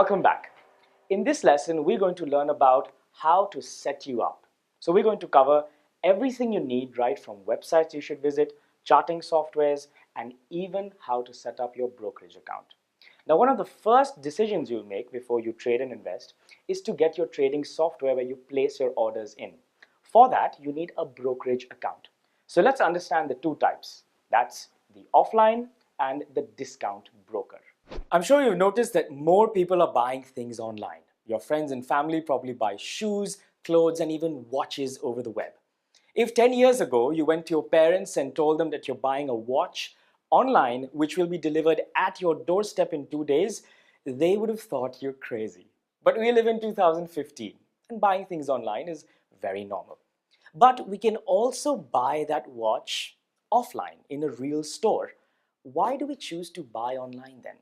Welcome back. In this lesson, we're going to learn about how to set you up. So we're going to cover everything you need, right from websites you should visit, charting softwares, and even how to set up your brokerage account. Now, one of the first decisions you'll make before you trade and invest is to get your trading software where you place your orders in. For that, you need a brokerage account. So let's understand the two types. That's the offline and the discount broker. I'm sure you've noticed that more people are buying things online. Your friends and family probably buy shoes, clothes, and even watches over the web. If 10 years ago you went to your parents and told them that you're buying a watch online which will be delivered at your doorstep in 2 days, they would have thought you're crazy. But we live in 2015 and buying things online is very normal. But we can also buy that watch offline in a real store. Why do we choose to buy online then?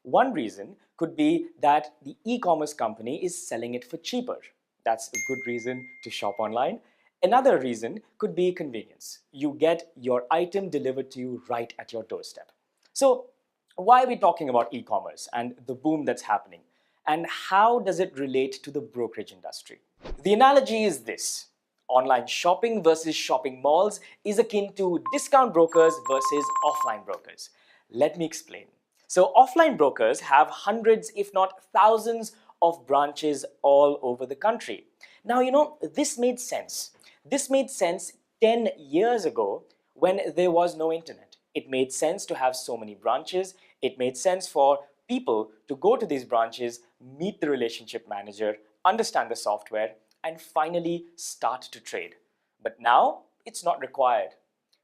One reason could be that the e-commerce company is selling it for cheaper. That's a good reason to shop online. Another reason could be convenience. You get your item delivered to you right at your doorstep. So, why are we talking about e-commerce and the boom that's happening? And how does it relate to the brokerage industry? The analogy is this. Online shopping versus shopping malls is akin to discount brokers versus offline brokers. Let me explain. So offline brokers have hundreds, if not thousands, of branches all over the country. Now, this made sense. This made sense 10 years ago when there was no internet. It made sense to have so many branches. It made sense for people to go to these branches, meet the relationship manager, understand the software, and finally start to trade. But now it's not required.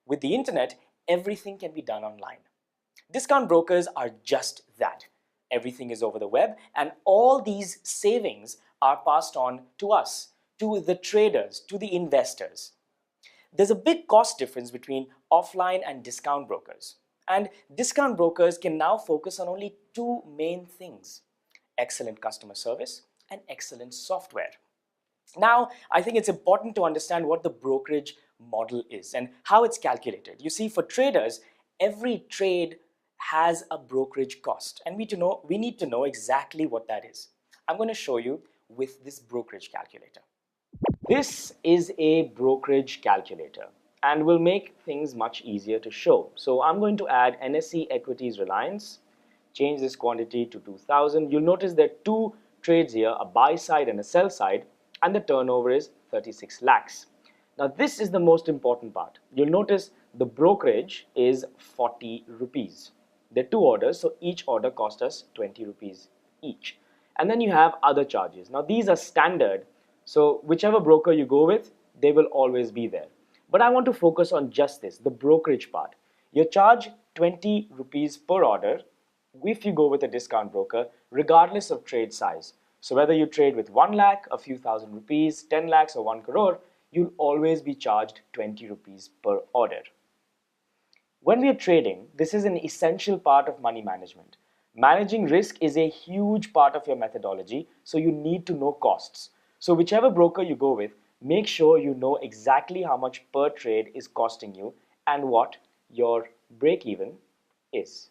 With the internet, everything can be done online. Discount brokers are just that. Everything is over the web, and all these savings are passed on to us, to the traders, to the investors. There's a big cost difference between offline and discount brokers. And discount brokers can now focus on only two main things: excellent customer service and excellent software. Now, I think it's important to understand what the brokerage model is and how it's calculated. You see, for traders, every trade has a brokerage cost, and we need to know exactly what that is. I'm going to show you with this brokerage calculator. This is a brokerage calculator and will make things much easier to show. So I'm going to add NSE Equities Reliance, change this quantity to 2000. You'll notice there are two trades here, a buy side and a sell side, and the turnover is 36 lakhs. Now this is the most important part. You'll notice the brokerage is 40 rupees. There are two orders, so each order cost us 20 rupees each. And then you have other charges. Now these are standard, so whichever broker you go with, they will always be there. But I want to focus on just this, the brokerage part. You charge 20 rupees per order if you go with a discount broker, regardless of trade size. So whether you trade with 1 lakh, a few thousand rupees, 10 lakhs or 1 crore, you'll always be charged 20 rupees per order. When we are trading, this is an essential part of money management. Managing risk is a huge part of your methodology, so you need to know costs. So whichever broker you go with, make sure you know exactly how much per trade is costing you and what your break-even is.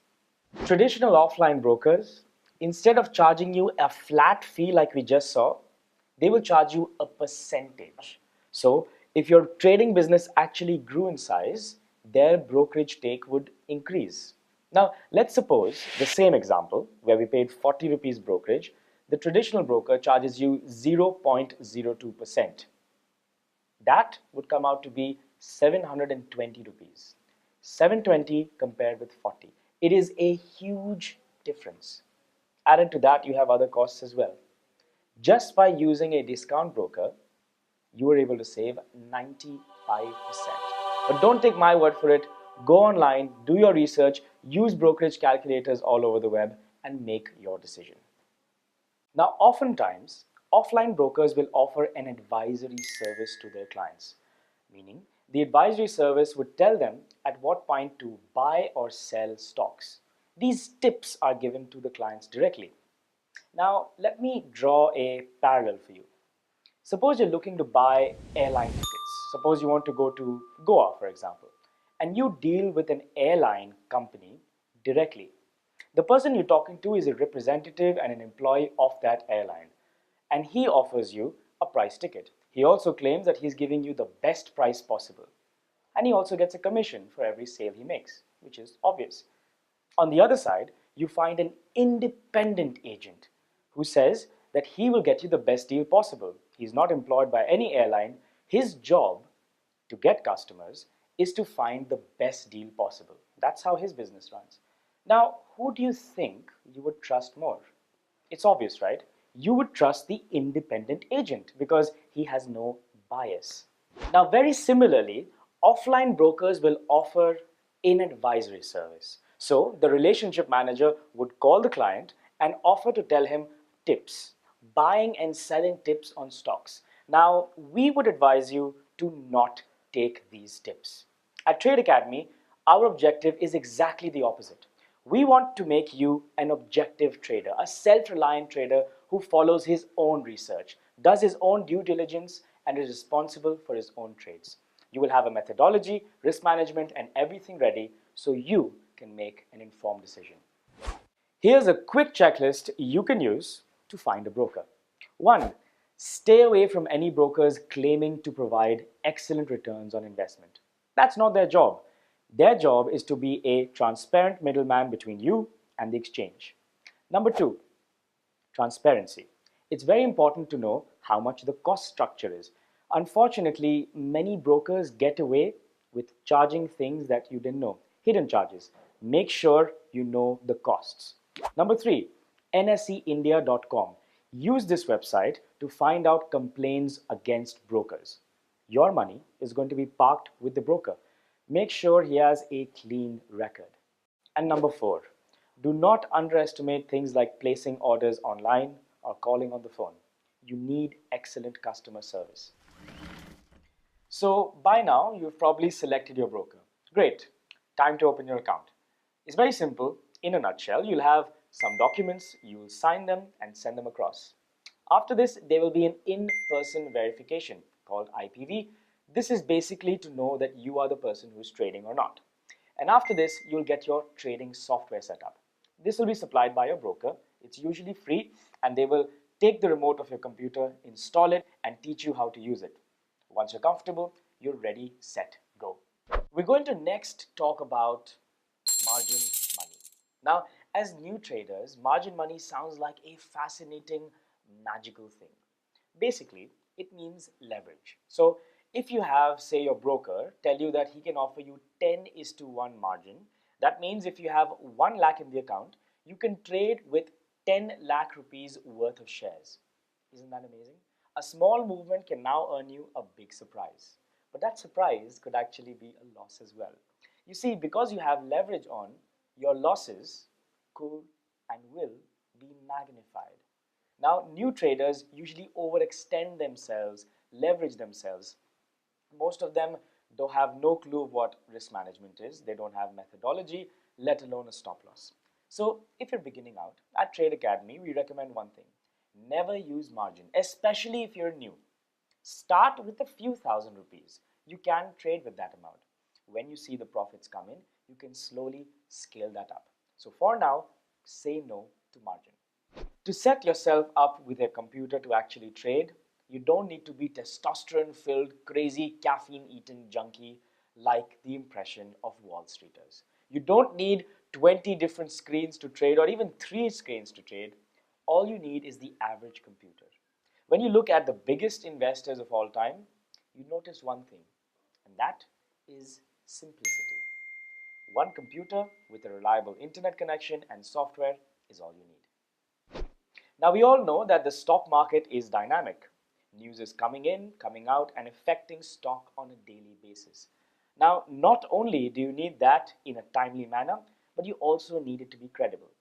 Traditional offline brokers, instead of charging you a flat fee like we just saw, they will charge you a percentage. So if your trading business actually grew in size, their brokerage take would increase. Now, let's suppose the same example where we paid 40 rupees brokerage, the traditional broker charges you 0.02%. That would come out to be 720 rupees. 720 compared with 40. It is a huge difference. Added to that, you have other costs as well. Just by using a discount broker, you were able to save 95%. But don't take my word for it. Go online, do your research, use brokerage calculators all over the web, and make your decision. Now, oftentimes, offline brokers will offer an advisory service to their clients, meaning the advisory service would tell them at what point to buy or sell stocks. These tips are given to the clients directly. Now, let me draw a parallel for you. Suppose you're looking to buy airline tickets. Suppose you want to go to Goa, for example, and you deal with an airline company directly. The person you're talking to is a representative and an employee of that airline, and he offers you a price ticket. He also claims that he's giving you the best price possible, and he also gets a commission for every sale he makes, which is obvious. On the other side, you find an independent agent who says that he will get you the best deal possible. He's not employed by any airline. His job to get customers is to find the best deal possible. That's how his business runs. Now, who do you think you would trust more? It's obvious, right? You would trust the independent agent because he has no bias. Now, very similarly, offline brokers will offer an advisory service. So, the relationship manager would call the client and offer to tell him tips, buying and selling tips on stocks. Now, we would advise you to not take these tips. At Trade Academy, our objective is exactly the opposite. We want to make you an objective trader, a self-reliant trader who follows his own research, does his own due diligence, and is responsible for his own trades. You will have a methodology, risk management, and everything ready so you can make an informed decision. Here's a quick checklist you can use to find a broker. 1. Stay away from any brokers claiming to provide excellent returns on investment. That's not their job. Their job is to be a transparent middleman between you and the exchange. Number 2, transparency. It's very important to know how much the cost structure is. Unfortunately, many brokers get away with charging things that you didn't know, hidden charges. Make sure you know the costs. Number 3, nseindia.com. Use this website to find out complaints against brokers. Your money is going to be parked with the broker. Make sure he has a clean record. And number 4, do not underestimate things like placing orders online or calling on the phone. You need excellent customer service. So by now, you've probably selected your broker. Great, time to open your account. It's very simple. In a nutshell, you'll have some documents, you'll sign them and send them across. After this, there will be an in-person verification called IPV. This is basically to know that you are the person who's trading or not. And after this, you'll get your trading software set up. This will be supplied by your broker. It's usually free, and they will take the remote of your computer, install it, and teach you how to use it. Once you're comfortable, you're ready, set, go. We're going to next talk about margin money. Now, as new traders, margin money sounds like a fascinating, magical thing. Basically, it means leverage. So, if you have, say, your broker tell you that he can offer you 10:1 margin, that means if you have 1 lakh in the account, you can trade with 10 lakh rupees worth of shares. Isn't that amazing? A small movement can now earn you a big surprise. But that surprise could actually be a loss as well. You see, because you have leverage on, your losses could and will be magnified. Now, new traders usually overextend themselves, leverage themselves. Most of them don't have no clue of what risk management is. They don't have methodology, let alone a stop loss. So if you're beginning out, at Trade Academy, we recommend one thing. Never use margin, especially if you're new. Start with a few thousand rupees. You can trade with that amount. When you see the profits come in, you can slowly scale that up. So for now, say no to margin. To set yourself up with a computer to actually trade, you don't need to be testosterone-filled, crazy, caffeine-eating junkie like the impression of Wall Streeters. You don't need 20 different screens to trade or even 3 screens to trade. All you need is the average computer. When you look at the biggest investors of all time, you notice one thing, and that is simplicity. One computer with a reliable internet connection and software is all you need. Now, we all know that the stock market is dynamic. News is coming in, coming out, and affecting stock on a daily basis. Now, not only do you need that in a timely manner, but you also need it to be credible.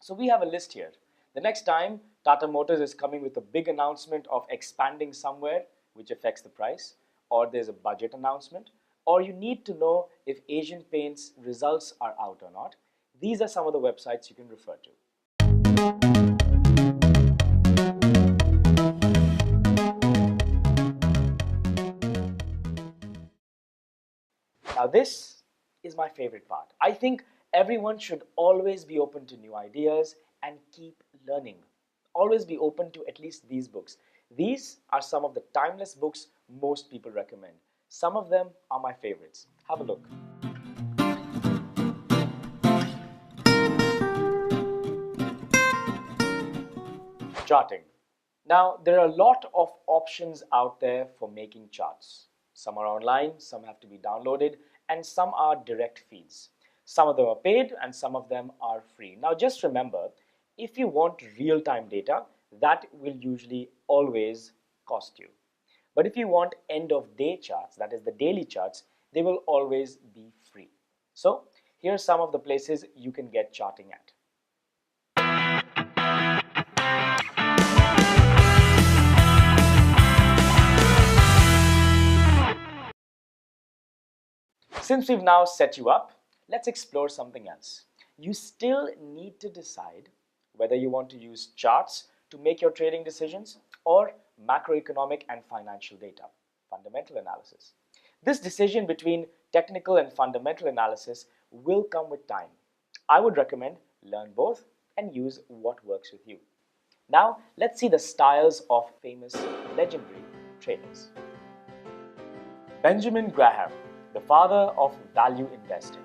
So we have a list here. The next time Tata Motors is coming with a big announcement of expanding somewhere, which affects the price, or there's a budget announcement, or you need to know if Asian Paints results are out or not, these are some of the websites you can refer to. Now this is my favorite part. I think Everyone should always be open to new ideas and keep learning. Always be open to at least these books. These are some of the timeless books most people recommend. Some of them are my favorites. Have a look. Charting. Now, there are a lot of options out there for making charts. Some are online, some have to be downloaded, and some are direct feeds. Some of them are paid and some of them are free. Now, just remember, if you want real-time data, that will usually always cost you. But if you want end-of-day charts, that is the daily charts, they will always be free. So, here are some of the places you can get charting at. Since we've now set you up, let's explore something else. You still need to decide whether you want to use charts to make your trading decisions or macroeconomic and financial data, fundamental analysis. This decision between technical and fundamental analysis will come with time. I would recommend learn both and use what works with you. Now, let's see the styles of famous legendary traders. Benjamin Graham, the father of value investing.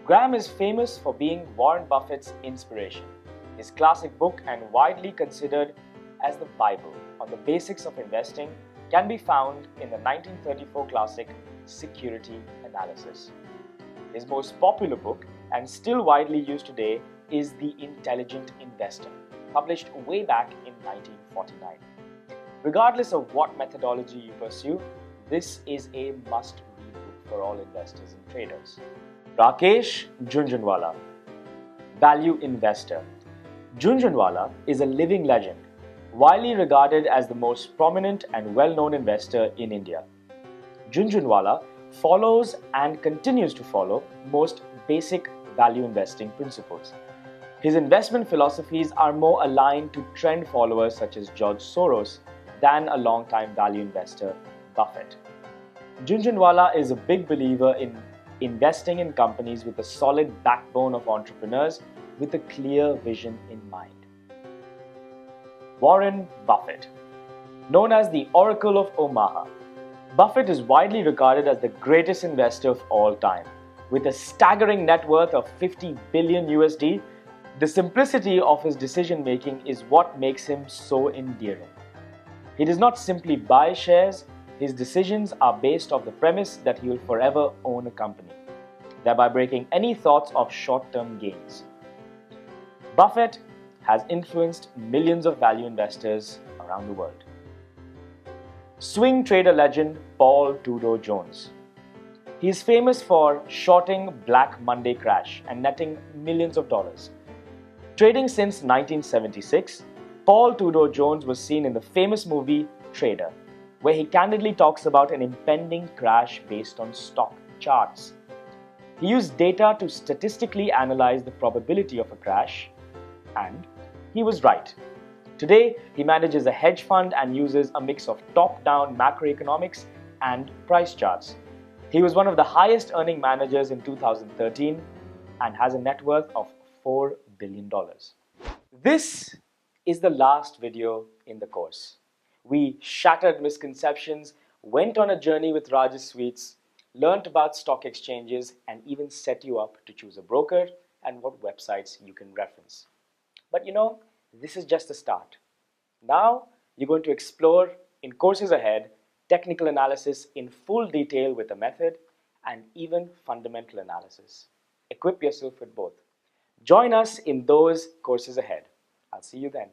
Graham is famous for being Warren Buffett's inspiration. His classic book and widely considered as the Bible on the basics of investing can be found in the 1934 classic Security Analysis. His most popular book and still widely used today is The Intelligent Investor, published way back in 1949. Regardless of what methodology you pursue, this is a must-read book for all investors and traders. Rakesh Jhunjhunwala, Value Investor. Jhunjhunwala is a living legend, widely regarded as the most prominent and well-known investor in India. Jhunjhunwala follows and continues to follow most basic value investing principles. His investment philosophies are more aligned to trend followers such as George Soros than a long-time value investor, Buffett. Jhunjhunwala is a big believer in investing in companies with a solid backbone of entrepreneurs with a clear vision in mind. Warren Buffett. Known as the Oracle of Omaha, Buffett is widely regarded as the greatest investor of all time. With a staggering net worth of 50 billion USD, the simplicity of his decision making is what makes him so endearing. He does not simply buy shares, his decisions are based off the premise that he will forever own a company, thereby breaking any thoughts of short-term gains. Buffett has influenced millions of value investors around the world. Swing trader legend Paul Tudor Jones. He is famous for shorting Black Monday crash and netting millions of dollars. Trading since 1976, Paul Tudor Jones was seen in the famous movie Trader, where he candidly talks about an impending crash based on stock charts. He used data to statistically analyze the probability of a crash, and he was right. Today, he manages a hedge fund and uses a mix of top-down macroeconomics and price charts. He was one of the highest earning managers in 2013 and has a net worth of $4 billion. This is the last video in the course. We shattered misconceptions, went on a journey with Rajas Sweets, learned about stock exchanges, and even set you up to choose a broker and what websites you can reference. But this is just the start. Now you're going to explore in courses ahead technical analysis in full detail with a method and even fundamental analysis. Equip yourself with both. Join us in those courses ahead. I'll see you then.